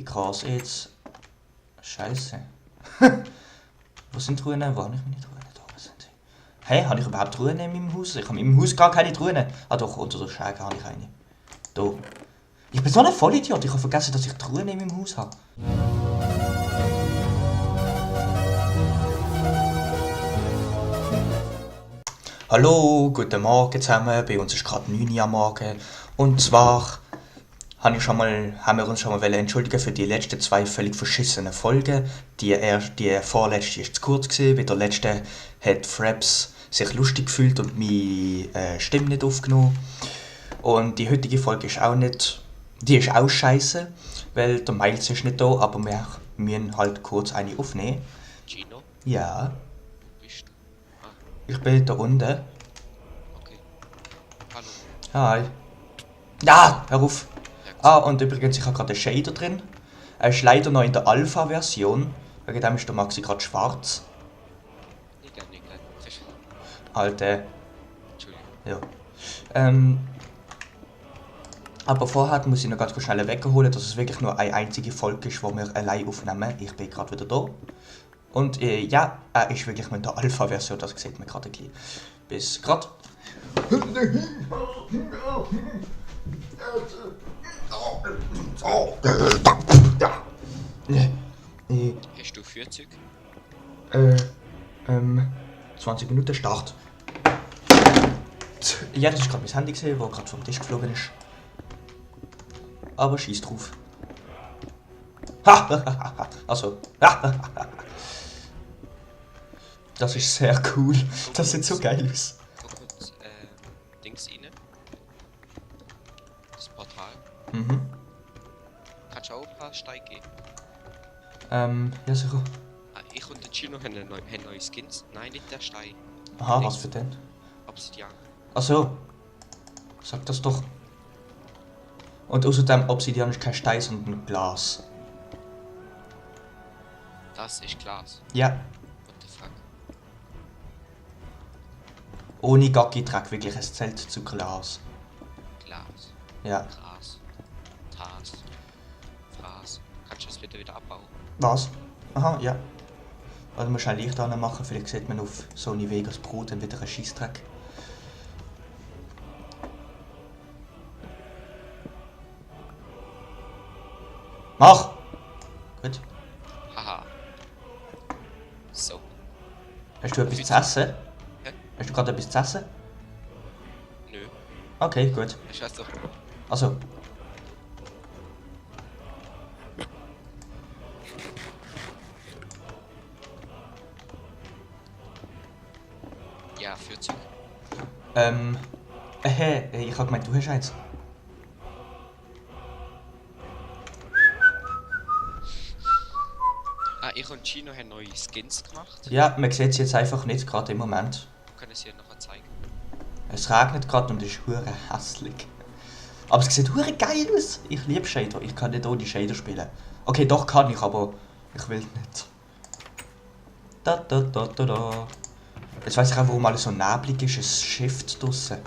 Wie krass jetzt. Scheiße. Wo sind Truhen? Wo habe ich meine Truhen? Da sind sie. Hä, habe ich überhaupt Truhen in meinem Haus? Ich habe in meinem Haus gar keine Truhen. Ah doch, unter der Schräge habe ich eine. Da. Ich bin so ein Vollidiot, ich habe vergessen, dass ich Truhen in meinem Haus habe. Hallo, guten Morgen zusammen. Bei uns ist gerade 9 Uhr am Morgen. Und zwar haben wir uns schon mal entschuldigen für die letzten 2 völlig verschissenen Folgen. Die vorletzte war zu kurz gewesen. Bei der letzten hat Fraps sich lustig gefühlt und meine Stimme nicht aufgenommen. Und die heutige Folge ist auch nicht... Die ist auch scheiße, weil der Miles ist nicht da, aber wir müssen halt kurz eine aufnehmen. Gino, Ja, wo bist du? ich bin da unten. Okay. Hallo. Hi. Ja, hör auf. Ja, Ah, und übrigens, ich habe gerade einen Shader drin. Er ist leider noch in der Alpha-Version. Wegen dem ist der Maxi gerade schwarz. nicht gleich. Alter, Entschuldigung. ja. Aber vorher muss ich noch ganz kurz schnell wegholen, dass es wirklich nur eine einzige Folge ist, die wir allein aufnehmen. Ich bin gerade wieder da. Und ja, er ist wirklich mit der Alpha-Version, das sieht man gerade ein bisschen. Bis gerade. Hast du Führzeug? 20 Minuten Start. Ja, das ist gerade mein Handy gesehen, das gerade vom Tisch geflogen ist. Aber schieß drauf. Ha! Also. Das ist sehr cool. Das sieht so geil aus. Guck kurz, Dings rein. Das Portal. Mhm. Kannst du auch ein paar Steine geben? Ja sicher. Ah, ich und der Gino haben neue Skins. Nein, nicht der Stein. Aha, was für denn? Obsidian. Ach so. Sag das doch. Und außerdem Obsidian ist kein Stein, sondern Glas. Das ist Glas. Ja. What the fuck? Ohne Gaggi-Dreck, wirklich, es zählt zu Glas. Glas. Ja. Gras. Tas. Fraß. Kannst du das bitte wieder abbauen? Was? Aha, ja. Also du musst ein Licht machen, vielleicht sieht man auf Sony Vegas Pro dann wieder einen Scheissdreck. Mach! Gut. Haha. So. Hast du etwas zu essen? Hä? Hast du gerade etwas zu essen? Nö. Okay, gut. Ich weiß doch. Also. Ja, Führzeug. Ich hab gemeint, du hast eins. Ah, ich und Gino haben neue Skins gemacht. Ja, man sieht sie jetzt einfach nicht, gerade im Moment. Wir können es hier noch zeigen. Es regnet gerade und ist hure hässlich. Aber es sieht hure geil aus. Ich liebe Shader. Ich kann nicht ohne Shader spielen. Okay, doch kann ich, aber ich will nicht. Da. Jetzt weiss ich auch, warum alles so neblig ist. Es schifft draussen.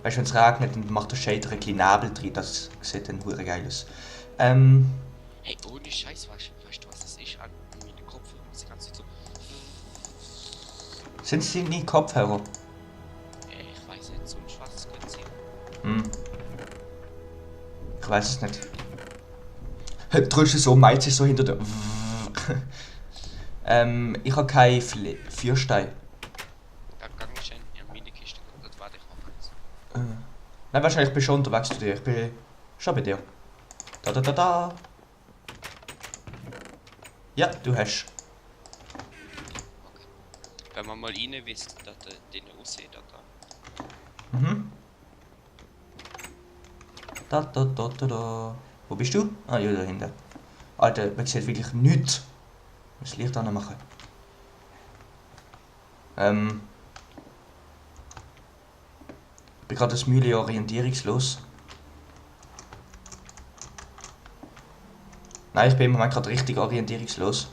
Weißt du, wenn es regnet, dann macht der Shader ein bisschen Nebel drin. Das sieht dann hure geil aus. Hey, ohne Scheiß, weißt du, was das ist? An meinen Kopfhörer muss ich ganz so... Sind es deine Kopfhörer? Ich weiß nicht, so ein schwarzes könnte sein. Ich weiß es nicht. Drückst du so, meint sich so hinter der... ich habe keinen Feuerstein. Da gang ich in meine Kiste und das warte ich noch eins. Nein, wahrscheinlich ich bin schon unterwegs zu dir. Ich bin schon bei dir. Da. Ja, du hast. Okay. Wenn man mal rein wisst, dass der den aussieht, da. Mhm. Da. Wo bist du? Ah, ja, da hinten. Alter, man sieht wirklich nichts. Ich muss das Licht anmachen. Ich bin gerade das Mühle orientierungslos. Nein, ich bin im Moment gerade richtig orientierungslos.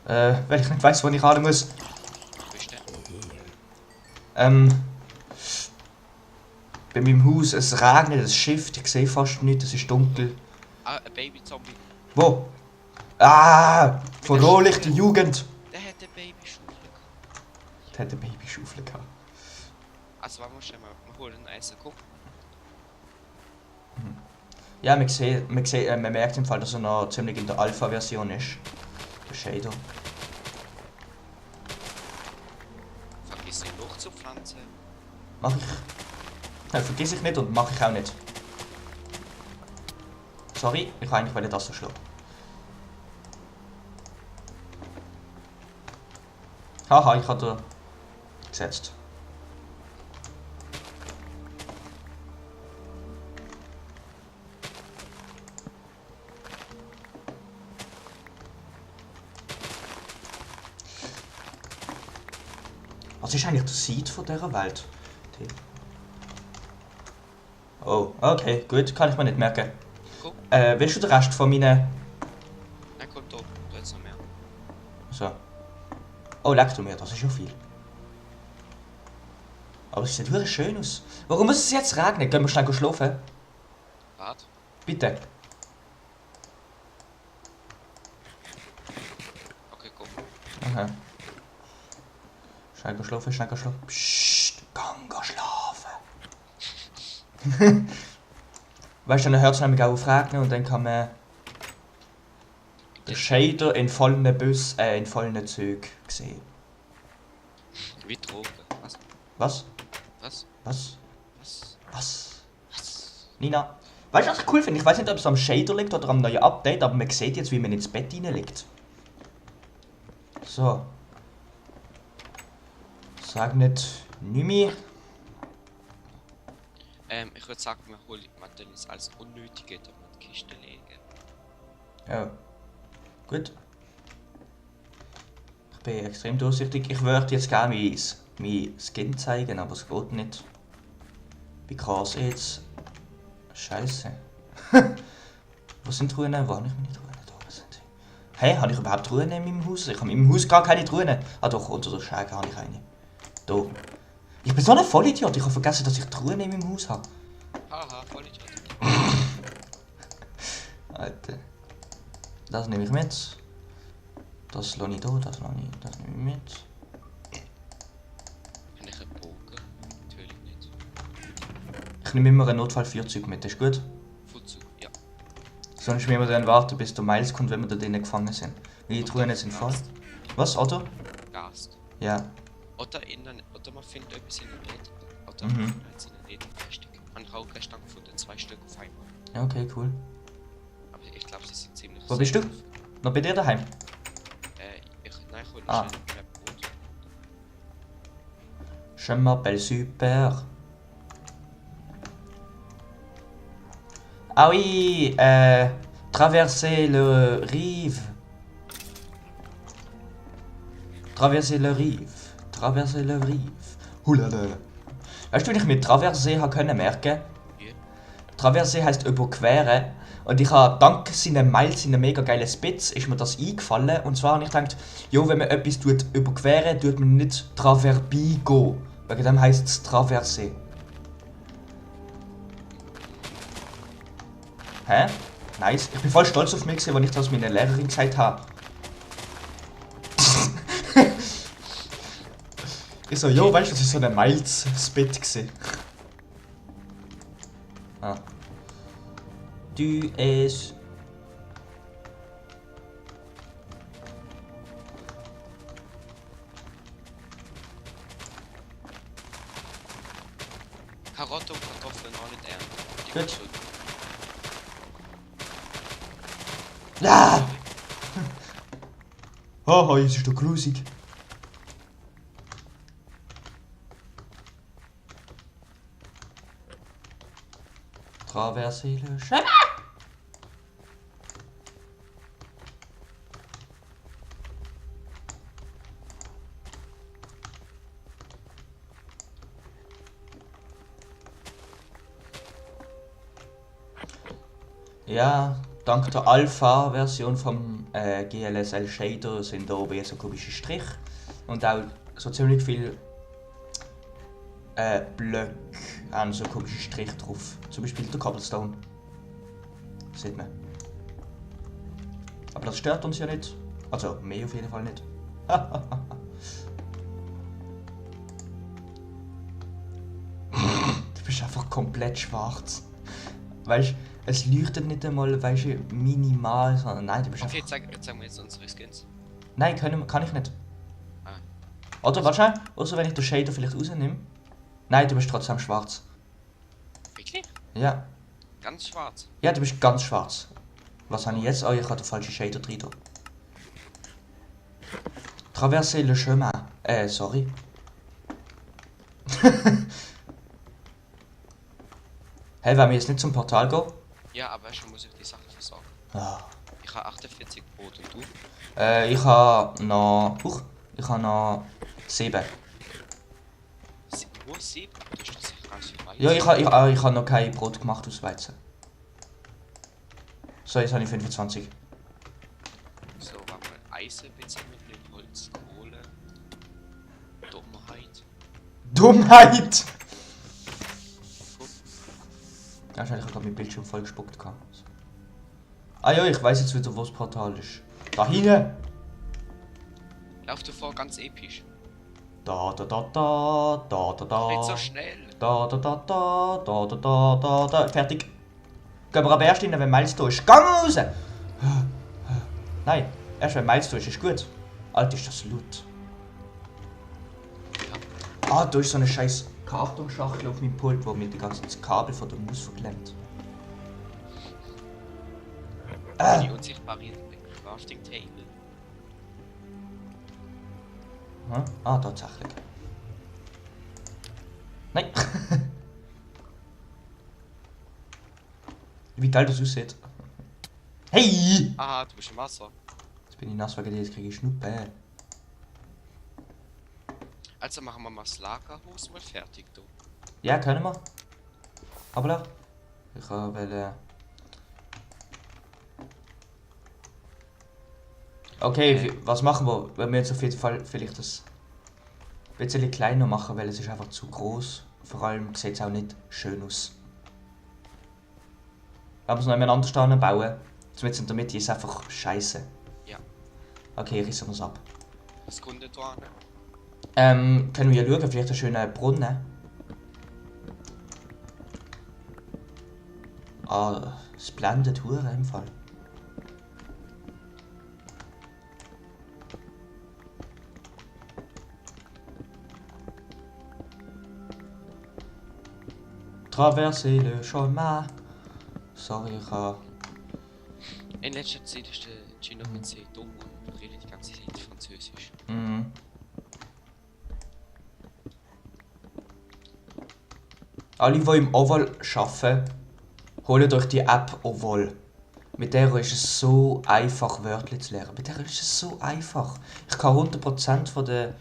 Weil ich nicht weiss, wo ich ran muss. Wo bist du Bei meinem Haus, es regnet, es schifft, ich sehe fast nichts, es ist dunkel. Ah, ein Baby-Zombie. Wo? Ah! Verrohlichte Jugend! Der hat eine Babyschaufel gehabt. Der hat eine Babyschaufel gehabt. Also, wollen wir schnell mal holen Essen, guck. Ja, man merkt im Fall, dass er noch ziemlich in der Alpha-Version ist. Der Shader. Vergiss nicht Luft zu pflanzen. Mach ich. Nein, vergiss ich nicht und mach ich auch nicht. Sorry, ich wollte eigentlich das so schlagen. Haha, ich hatte gesetzt. Was ist eigentlich der Seed von dieser Welt? Oh, okay, gut, kann ich mir nicht merken. Guck. Willst du den Rest von meinen... Nein, komm da, da ist noch mehr. So. Oh, leck du mir, das ist schon viel. Aber es sieht wirklich schön aus. Warum muss es jetzt regnen? Gehen wir schnell schlafen? Warte. Bitte. Okay, komm. Aha. Schnell schlafen, schnell schlafen. Psst, gang schlafen. Weißt du, dann hört es nämlich auch auf regnen und dann kann man den Shader in vollen in vollen Zügen sehen. Wie Drogen. Was? Was? Was? Was? Was? Was? Was? Nina, weißt du, was ich cool finde? Ich weiß nicht, ob es am Shader liegt oder am neuen Update, aber man sieht jetzt, wie man ins Bett liegt. So. Sag nicht Nimi. Ich würde sagen, wir holen Materials als unnötige, damit die Kiste legen. Ja. Gut. Ich bin extrem durchsichtig. Ich würde jetzt gerne mein Skin zeigen, aber es geht nicht. Because it's... Scheiße. Wo sind Truhen? Wo habe ich meine Truhen? Da sind sie. Hey, habe ich überhaupt Truhen in meinem Haus? Ich habe in meinem Haus gar keine Truhen. Ah doch, unter der Schräge habe ich eine. Da. Ich bin so ein Vollidiot. Ich habe vergessen, dass ich Truhen in meinem Haus habe. Haha, voll Idiot. Alter. Das nehme ich mit. Das lasse ich da, das nehme ich mit. Habe ich einen Bogen? Natürlich nicht. Ich nehme immer ein Notfallfeuerzeug mit, ist gut? Futzug, ja. Sonst müssen wir dann warten, bis der Miles kommt, wenn wir da drinnen gefangen sind. Weil die Truhen sind voll. Was, Otto? Gast. Ja. Oder man findet etwas in den Bett. Oder Mhm. man findet in den Lederplastik. Man hat auch gestern gefunden, 2 Stück auf einmal. Ja, okay, cool. Aber ich glaube, sie sind ziemlich... Wo bist du? safe. Noch bei dir daheim? Nein, ich hole Ah. schnell ein Brot. Je m'appelle Super. Ah oui, traverser le rive. Traverser le rive. Traverser le rive. Hulala. Weißt du, wenn ich mir Traverser können merken? Wie? Traverser heisst überqueren. Und ich habe dank seinen Miles, seinen mega geilen Spitz, ist mir das eingefallen. Und zwar habe ich gedacht, jo, wenn man etwas überqueren, tut man nicht Traverbi gehen. Wegen dem heisst es Traverser. Hä? Nice. Ich bin voll stolz auf mich, als ich das meiner Lehrerin gesagt habe. Ich so, jo, weißt du, das ist so ein Miles-Spit gewesen. Ah. Du es. Karotte und Kartoffeln auch nicht ernten. Die Gut. zurück. Ja! Haha, jetzt ist doch grusig. Traverser le chemin. Ja, dank der Alpha-Version vom GLSL Shader sind da oben jetzt so komische Strich und auch so ziemlich viel Blöcke haben so komische Strich drauf. Zum Beispiel der Cobblestone. Sieht man. Aber das stört uns ja nicht. Also, mehr auf jeden Fall nicht. Du bist einfach komplett schwarz. Weißt du, es leuchtet nicht einmal, weißt du, minimal, sondern nein, du bist Okay, einfach... zeigen wir jetzt unsere Skins. Nein, kann ich nicht. Ah. Oder wahrscheinlich, außer wenn ich den Shader vielleicht rausnehme. Nein, du bist trotzdem schwarz. Wirklich? Ja. Ganz schwarz. Ja, du bist ganz schwarz. Was habe ich jetzt? Oh, ich habe den falschen Shader drin. Traverser le chemin. Sorry. Hey, wollen wir jetzt nicht zum Portal gehen? Ja, aber schon muss ich die Sachen versorgen. Ah. Ich habe 48 Brot und du? Ich habe noch... ich habe noch 7. Nur 7? Du hast doch sicher ganz viel Weizen. Ja, ich habe noch kein Brot gemacht aus Weizen. So, jetzt habe ich 25. So, warte mal. Eisen beziehen mit dem Holz, Kohle. Dummheit. Dummheit! Ja, wahrscheinlich habe ich gerade mein Bildschirm voll gespuckt. Ah ja, ich weiß jetzt wieder, wo das Portal ist. Da hinten! Lauf du vor, ganz episch. Da da da da da da da. Nicht so schnell. Da da da da da da da da da. Fertig. Gehen wir aber erst rein, wenn Miles da ist. Gang raus! Nein, erst wenn Miles da ist gut. Alter, ist das laut. Ja. Ah, da ist so eine scheiß Kartonschachtel auf meinem Pult, wo mir die ganze Kabel von der Maus verklemmt. Die unsichtbare Crafting Table. Hm? Ah, tatsächlich. Nein! Wie geil das aussieht. Hey! Ah, du bist im Wasser. Jetzt bin ich nass wegen dir, jetzt kriege ich Schnuppe. Also machen wir mal das Lagerhaus mal fertig, du. Ja, können wir. Aber ich will. Okay, was machen wir? Wenn wir jetzt auf jeden Fall vielleicht das ein bisschen kleiner machen, weil es ist einfach zu groß. Vor allem sieht es auch nicht schön aus. Wenn wir es noch jemand anders bauen, zumindest in der Mitte ist es einfach scheiße. Ja. Okay, rissen wir es ab. Was kommt denn da Können wir schauen, vielleicht einen schönen Brunnen? Ah, es blendet hure im Fall. Traverser le chemin. Sorry, ich habe... In letzter Zeit ist der Gino sehr dumm und redet die ganze Zeit Französisch. Mhm. Alle, die im Oval arbeiten, holt euch die App Oval. Mit der ist es so einfach, Wörter zu lernen. Mit der ist es so einfach. Ich kann 100% von der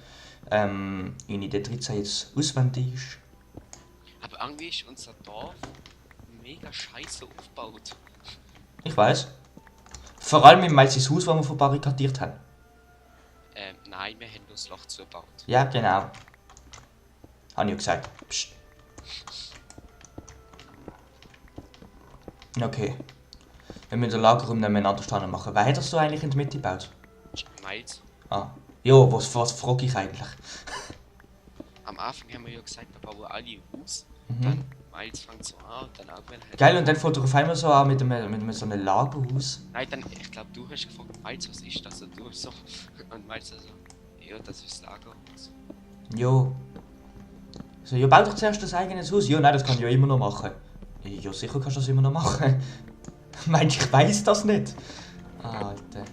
Unit 13 jetzt auswendig. Aber irgendwie ist unser Dorf mega scheiße aufgebaut. Ich weiß. Vor allem im Malzis Haus, das wir verbarrikadiert haben. Nein, wir haben nur das Loch zugebaut. Ja, genau. Habe ich ja gesagt. Psst. Okay. Wenn wir den Lagerraum nebeneinander stehen machen. Wer hat das so eigentlich in die Mitte gebaut? Miles. Ah. Jo, was frage ich eigentlich? Am Anfang haben wir ja gesagt, wir bauen alle Haus. Mhm. Dann Miles fängt so an und dann irgendwann halt... Geil, und dann fängt er auf einmal so an mit so einem Lagerhaus. Nein, dann, ich glaube, du hast gefragt, Miles, was ist das? Und du so... Und Miles so... Ja, das ist das Lagerhaus. Jo. So, ja, bau doch zuerst das eigenes Haus. Ja, nein, das kann ich ja immer noch machen. Ja, sicher kannst du das immer noch machen. Meinst du, ich weiss das nicht? Alter.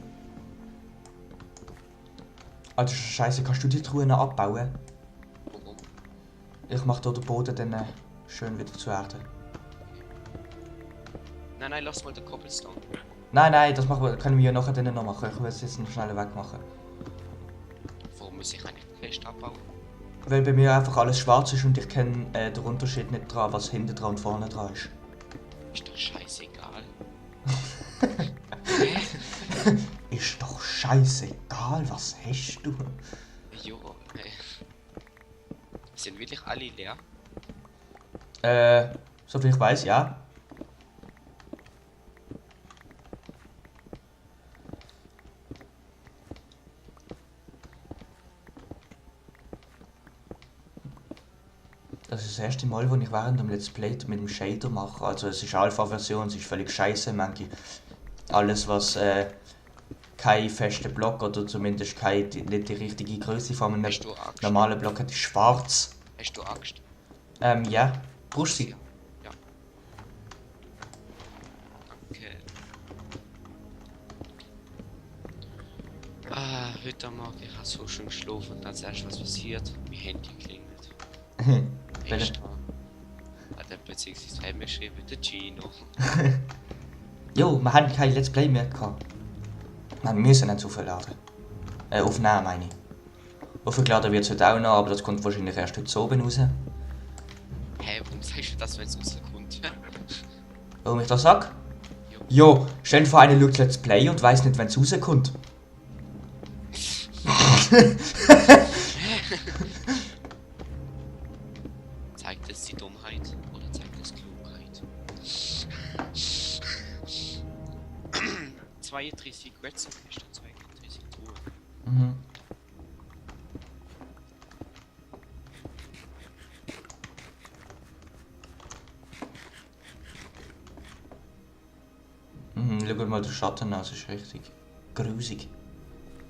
Alter, Scheiße, kannst du die Truhen abbauen? Warum? Ich mach hier den Boden dann schön wieder zu Erde. Nein, lass mal den Cobblestone. Nein, das können wir ja nachher dann noch machen. Ich will es jetzt noch schnell wegmachen. Warum muss ich eigentlich den Fest abbauen? Weil bei mir einfach alles schwarz ist und ich kenne den Unterschied nicht dran, was hinten dran und vorne dran ist. Ist doch scheißegal. Ist doch scheißegal, was hast du? Jo, sind wirklich alle leer? Soviel ich weiß, ja. Das ist das erste Mal, wo ich während dem Let's Play mit dem Shader mache. Also es ist Alpha-Version, es ist völlig scheiße. Manche alles was kein festen Block oder zumindest nicht die richtige Größe von einem Hast du Angst? normalen Block hat, ist schwarz. Hast du Angst? Ja. Brauchst du sie? Ja. Danke. Heute Morgen, ich habe so schön geschlafen und dann ist erst was passiert. Mein Handy klingelt. Extra. Hat er beziehungsweise hat mir geschrieben, der Gino. Jo, wir haben kein Let's Play mehr gehabt. Wir müssen nicht aufladen. Aufnehmen meine ich. Aufgeladen wird es heute auch noch, aber das kommt wahrscheinlich erst heute oben raus. Hä, warum sagst du das, wenn es rauskommt? Warum ich das sag? Jo, stell dir vor, einer schaut Let's Play und weiss nicht, wenn es rauskommt. Zeigt es die Dummheit oder zeigt es Klugheit? 32 Redstone ist dann 32 Truhe. Mhm. Schau mal den Schatten an, das ist richtig grusig.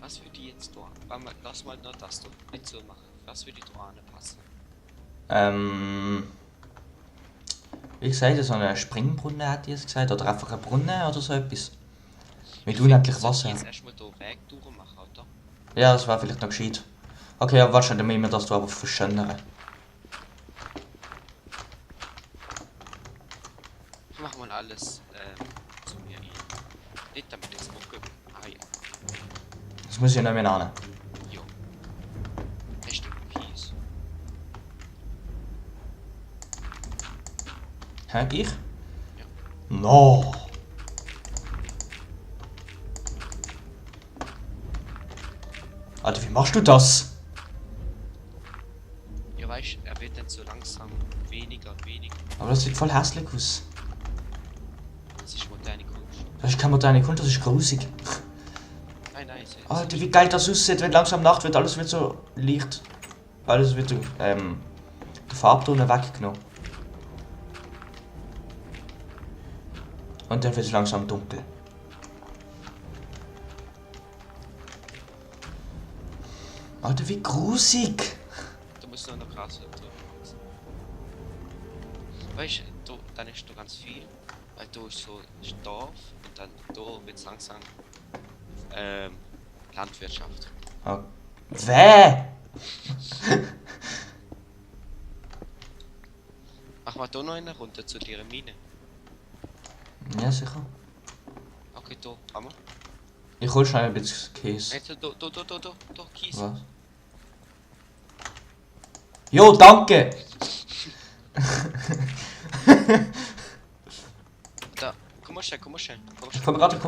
Was würde ich jetzt da? Lass mal nur das doch nicht so machen. Was würde da passen? Wie gesagt, so eine Springbrunnen hat die es gesagt, oder einfach ein Brunnen oder so etwas. Mit unendlich Wasser. Jetzt erstmal da Weg durchmachen, oder? Ja, das war vielleicht noch gescheit. Okay, aber wahrscheinlich müssen wir das aber verschönern. Machen wir alles zu mir hin. Nicht damit ich es gucke. Ah ja. Das muss ich nicht mehr an. Jo. Hast du Kies? Hä, ich? Ja. No! Alter, wie machst du das? Ja, weißt, er wird dann so langsam weniger und weniger. Aber das sieht voll hässlich aus. Das ist moderne Kunst. Das ist keine moderne Kunst, das ist grusig. Nein, Alter, wie geil das aussieht, wenn langsam Nacht wird, alles wird so leicht. Alles wird so, der Farbton weggenommen. Und dann wird es langsam dunkel. Alter, wie grusig! Du musst nur noch Gras drüber wachsen. Weißt du, dann ist da ganz viel. Weil da ist so Dorf und dann da wird es langsam Landwirtschaft. Oh. Weh! Mach mal da noch eine Runde zu dieser Mine. Ja, sicher. Okay, da, Hammer. Ich hol schnell ein bisschen Käse. Da, Kies. Was? Jo, danke! Da, komm mal schnell. Ich komme gerade.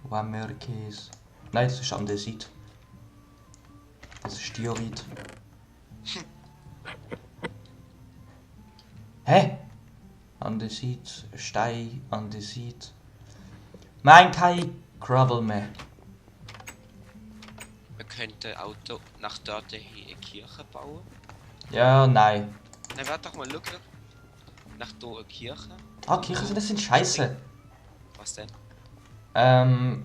Wo haben wir Käse? Nein, das ist Andesit. Das ist Diorit. Hä? Andesit, Stein, Andesit. Nein, kein Gravel mehr. Wir könnten Auto nach dort hin eine Kirche bauen. Ja, nein. Nein, warte doch mal, schau. Nach da eine Kirche. Ah, Kirchen, das sind scheiße. Was denn? Eine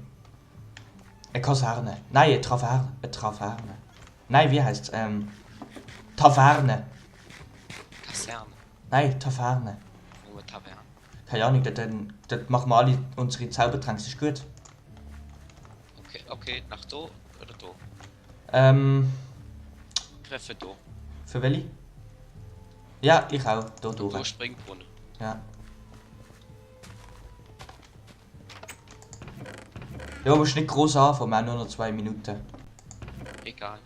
Kaserne. Nein, eine Taverne. Eine Taverne. Nein, wie heißt's? Taverne. Kaserne. Nein, Taverne. Nur Taverne. Keine Ahnung, dort machen wir alle unsere Zaubertränke, das ist gut. Okay, nach da oder da? Treffe da. Für welche? Ja, ich auch. Da Da durch. Springbrunnen. Ja. Ja, musst nicht groß anfangen, wir haben nur noch 2 Minuten. Egal.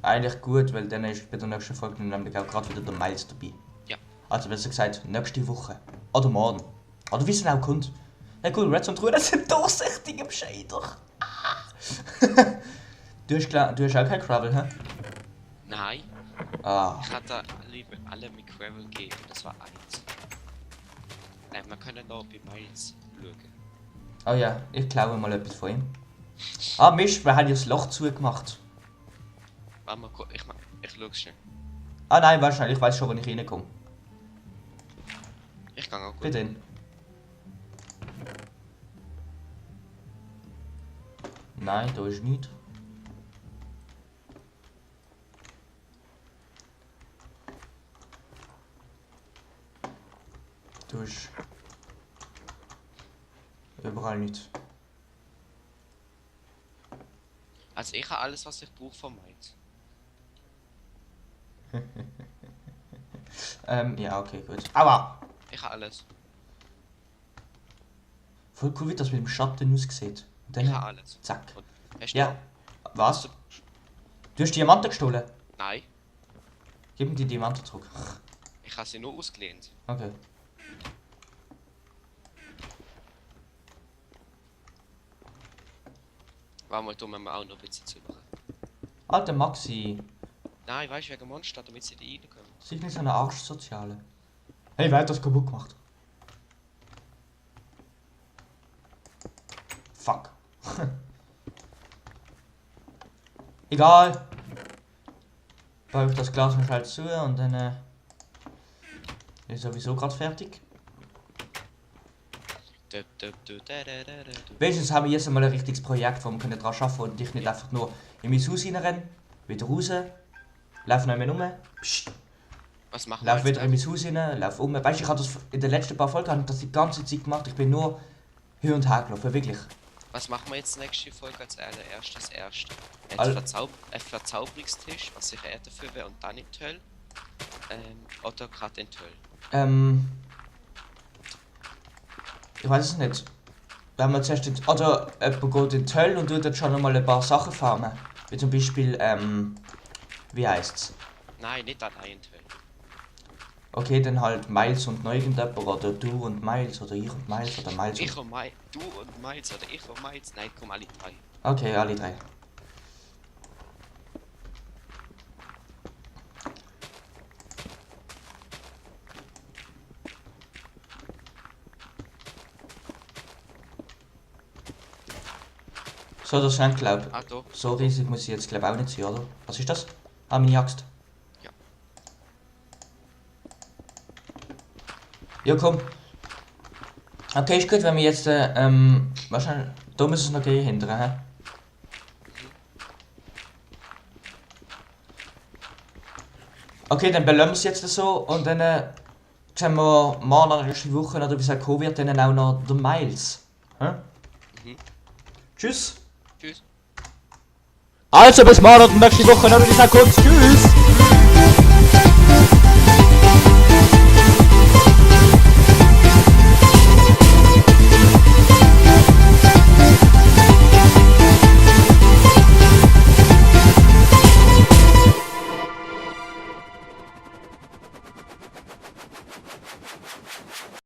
Eigentlich gut, weil dann ist bei der nächsten Folge nämlich auch gerade wieder der Miles dabei. Ja. Also besser gesagt, nächste Woche. Oder morgen. Oder wie es auch kommt. Ja gut, Redstone Truhe, das sind durchsichtige Shader. du hast auch kein Gravel, hä? Nein. Ah. Ich hatte lieber alle mit Gravel geben. Das war eins. Wir können noch bei Miles schauen. Oh ja, ich klaue mal etwas von ihm. Ah Mist, wir haben ja das Loch zugemacht. Warte mal, ich schau schnell. Ah nein, wahrscheinlich, ich weiß schon, wo ich reinkomme. Ich kann auch gut. Bitte. Nein, da ist nichts. Da ist überall nichts. Also ich habe alles, was ich brauche von Mainz. Ja, okay, gut. Aua! Ich habe alles. Voll cool, wie das mit dem Schatten aussieht. Und dann, Ich habe alles. zack. Und hast du Ja. auch? Was? Du hast Diamanten gestohlen? Nein, Gib mir die Diamanten zurück. ich habe sie nur ausgelehnt. Okay. War mal dumm, wenn wir auch noch ein bisschen zu machen. Alter Maxi, Nein, weißt du, wegen Monster, damit sie da reinkommen. sei nicht so eine Arschsoziale. Hey, wer hat das kaputt gemacht? Fuck. Egal. Baue ich das Glas noch schnell zu und dann ist sowieso gerade fertig. Wenigstens haben wir jetzt einmal ein richtiges Projekt, wo wir können dran arbeiten und ich nicht einfach nur in mein Haus reinrennen, wieder raus, lauf noch einmal rum, pssst, Was machen wir lauf wieder in mein Haus rein, lauf um. Weißt du, ich habe das in den letzten paar Folgen das die ganze Zeit gemacht, ich bin nur hin und her gelaufen, wirklich. Was machen wir jetzt nächste Folge als allererstes? Al- Ein Verzauberungstisch, was sicher eher dafür wäre, und dann in die Hölle. Oder gerade in die Hölle. Ich weiß es nicht. Wenn man zuerst oder jemand geht in die Hölle und tut dort schon einmal ein paar Sachen farmen. Wie zum Beispiel, wie heißt's? Nein, nicht allein in die Hölle. Okay, dann halt Miles und noch irgendjemand oder du und Miles oder ich und Miles oder Miles Ich und Miles, du und Miles oder ich und Miles, nein, komm alle drei. Okay, alle drei. So, das scheint glaub. Ah, da. So riesig muss ich jetzt glaub auch nicht sein, oder? Was ist das? Ah, meine Axt. Ja. Ja, komm. Okay, ist gut, wenn wir jetzt, wahrscheinlich, da müssen wir noch gehen hinterher, hä? Okay, dann belassen wir es jetzt so und dann, sehen wir morgen nächste Woche, oder wie es kommen wird, dann auch noch der Miles. Hä? Tschüss. Tschüss. Also bis morgen und nächste Woche, oder wie es kommt. Tschüss.